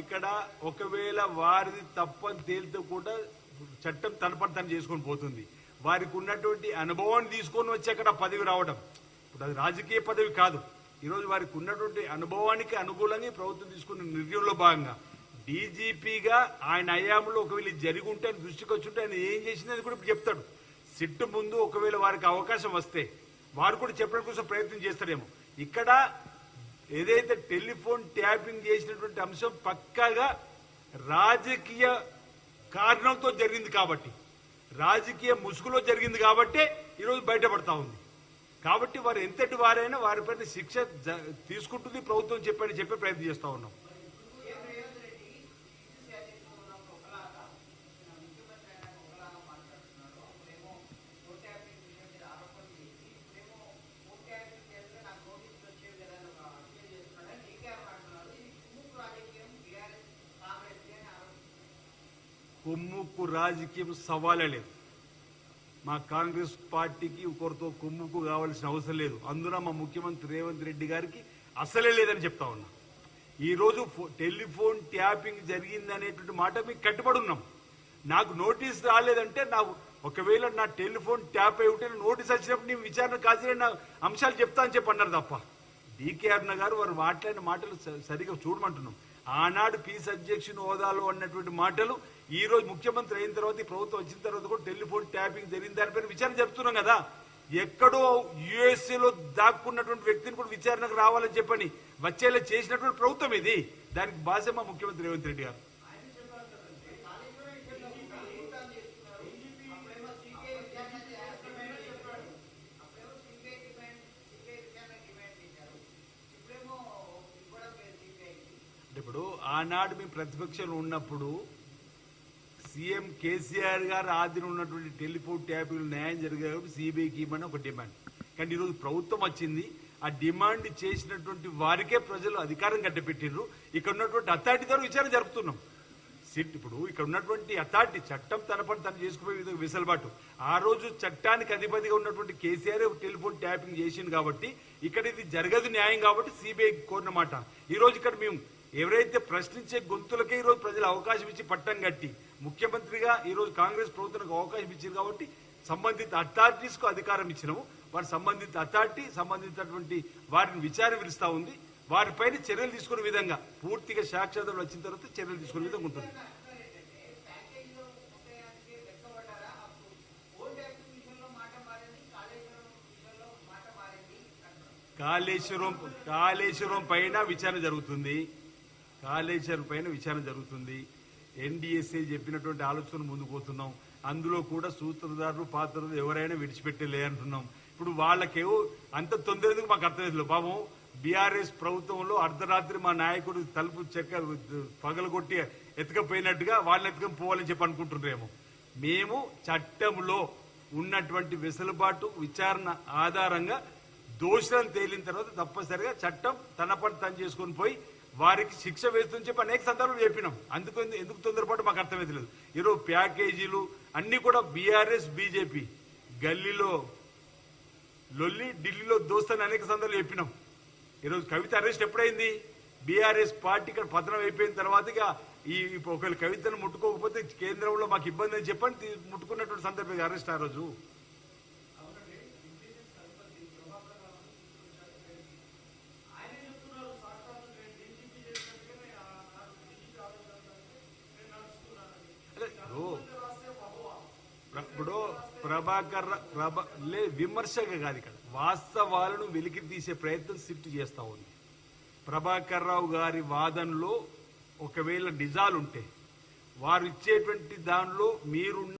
ఇక్కడ ఒకవేళ వారిది తప్పని తేలితే కూడా చట్టం తన పని తను చేసుకొని పోతుంది. వారికి ఉన్నటువంటి అనుభవాన్ని తీసుకొని వచ్చి అక్కడ పదవి రావడం, ఇప్పుడు అది రాజకీయ పదవి కాదు. ఈరోజు వారికి ఉన్నటువంటి అనుభవానికి అనుకూలంగా ప్రభుత్వం తీసుకున్న నిర్ణయంలో భాగంగా డీజీపీగా ఆయన హయాంలో ఒకవేళ జరిగి ఉంటే ఆయన దృష్టికి వచ్చి ఉంటే ఆయన ఏం చేసిందని కూడా ఇప్పుడు చెప్తాడు. సిట్టు ముందు ఒకవేళ వారికి అవకాశం వస్తే వారు కూడా చెప్పడం కోసం ప్రయత్నం చేస్తారేమో. ఇక్కడ ఏదైతే టెలిఫోన్ ట్యాపింగ్ చేసినటువంటి అంశం పక్కాగా రాజకీయ కారణంతో జరిగింది కాబట్టి, రాజకీయ ముసుగులో జరిగింది కాబట్టి ఈరోజు బయటపడతా ఉంది. కాబట్టి వారు ఎంతటి వారైనా వారిపైన శిక్ష తీసుకుంటుంది ప్రభుత్వం చెప్పే ప్రయత్నం చేస్తా ఉన్నాం. కుమ్ముకు రాజకీయం సవాలే లేదు. మా కాంగ్రెస్ పార్టీకి ఒకరితో కుమ్ముకు కావాల్సిన అవసరం లేదు. అందులో మా ముఖ్యమంత్రి రేవంత్ రెడ్డి గారికి అసలే లేదని చెప్తా ఉన్నా. ఈ రోజు టెలిఫోన్ ట్యాపింగ్ జరిగింది అనేటువంటి మాట మీకు కట్టుబడి ఉన్నాం. నాకు నోటీస్ రాలేదంటే ఒకవేళ నా టెలిఫోన్ ట్యాప్ అయి ఉంటే నోటీస్ వచ్చినప్పుడు నేను విచారణ కాసిన అంశాలు చెప్తా అని చెప్పి అన్నారు తప్ప డీకే అరుణ గారు వారు మాట్లాడిన మాటలు సరిగా చూడమంటున్నాం. ఆనాడు పీస్ అధ్యక్షుని హోదాలో అన్నటువంటి మాటలు ఈ రోజు ముఖ్యమంత్రి అయిన తర్వాత ప్రభుత్వం వచ్చిన తర్వాత కూడా టెలిఫోన్ ట్యాపింగ్ జరిగిన దానిపైన విచారణ జరుపుతున్నాం కదా. ఎక్కడో యుఎస్ఏలో దాక్కున్నటువంటి వ్యక్తిని కూడా విచారణకు రావాలని చెప్పని వచ్చేలా చేసినటువంటి ప్రభుత్వం ఇది. దానికి బాధ్యత మా ముఖ్యమంత్రి రేవంత్ రెడ్డి గారు. ఇప్పుడు ఆనాడు మేము ప్రతిపక్షంలో ఉన్నప్పుడు సీఎం కేసీఆర్ గారు ఆదిన ఉన్నటువంటి టెలిఫోన్ ట్యాపింగ్ న్యాయం జరిగేటప్పుడు సిబిఐకి ఇవ్వమని ఒక డిమాండ్. కానీ ఈరోజు ప్రభుత్వం వచ్చింది, ఆ డిమాండ్ చేసినటువంటి వారికే ప్రజలు అధికారం కట్టబెట్టిర్రు. ఇక్కడ ఉన్నటువంటి అథారిటీ ద్వారా విచారణ జరుపుతున్నాం. ఇప్పుడు ఇక్కడ ఉన్నటువంటి అథారిటీ చట్టం తన పని తను చేసుకునే విధంగా వెసులుబాటు. ఆ రోజు చట్టానికి అధిపతిగా ఉన్నటువంటి కేసీఆర్ టెలిఫోన్ ట్యాపింగ్ చేసింది కాబట్టి ఇక్కడ ఇది జరగదు న్యాయం కాబట్టి సిబిఐ కోరిన మాట. ఈ రోజు ఇక్కడ మేము ఎవరైతే ప్రశ్నించే గొంతులకే ఈ రోజు ప్రజలు అవకాశం ఇచ్చి పట్టం కట్టి ముఖ్యమంత్రిగా ఈ రోజు కాంగ్రెస్ ప్రభుత్వానికి అవకాశం ఇచ్చింది కాబట్టి సంబంధిత అథారిటీస్ కు అధికారం ఇచ్చినాము. వారి సంబంధిత అథారిటీ సంబంధించినటువంటి వారిని విచారణ విలుస్తా ఉంది. వారిపైన చర్యలు తీసుకునే విధంగా పూర్తిగా సాక్ష్యాధారాలు వచ్చిన తర్వాత చర్యలు తీసుకునే విధంగా ఉంటుంది. కాళేశ్వరం పైన విచారణ జరుగుతుంది. కాళేశ్వరం పైన విచారణ జరుగుతుంది. ఎన్డీఎస్ఏ చెప్పినటువంటి ఆలోచన ముందుకు పోతున్నాం. అందులో కూడా సూత్రధారులు పాత్రలు ఎవరైనా విడిచిపెట్టలే అంటున్నాం. ఇప్పుడు వాళ్ళకేవో అంత తొందర ఎందుకు మాకు అర్థమైంది. పాపం బీఆర్ఎస్ ప్రభుత్వంలో అర్ధరాత్రి మా నాయకుడు తలుపు చెక్క పగలగొట్టి ఎత్తుకపోయినట్టుగా వాళ్ళని ఎత్తుకొని పోవాలని చెప్పి అనుకుంటున్నారేమో. మేము చట్టంలో ఉన్నటువంటి వెసులుబాటు విచారణ ఆధారంగా దోషులను తేలిన తర్వాత తప్పనిసరిగా చట్టం తన పని తను చేసుకొని పోయి వారికి శిక్ష వేస్తుందని చెప్పి అనేక సందర్భాలు చెప్పినాం. ఎందుకు తొందరపాటు మాకు అర్థమైతే లేదు. ఈరోజు ప్యాకేజీలు అన్ని కూడా బీఆర్ఎస్ బీజేపీ గల్లీలో లొల్లి ఢిల్లీలో దోస్తని అనేక సందర్భాలు చెప్పినాం. ఈరోజు కవిత అరెస్ట్ ఎప్పుడైంది? బీఆర్ఎస్ పార్టీ ఇక్కడ పతనం అయిపోయిన తర్వాత ఒకవేళ కవితను ముట్టుకోకపోతే కేంద్రంలో మాకు ఇబ్బంది అని చెప్పని ముట్టుకున్నటువంటి సందర్భంగా అరెస్ట్ ఆ రోజు. ఇప్పుడు విమర్శగా కాదు, ఇక్కడ వాస్తవాలను వెలికి తీసే ప్రయత్నం సిట్ చేస్తా ఉంది. ప్రభాకర్ రావు గారి వాదనలో ఒకవేళ నిజాలుంటే వారు ఇచ్చేటువంటి దానిలో మీరు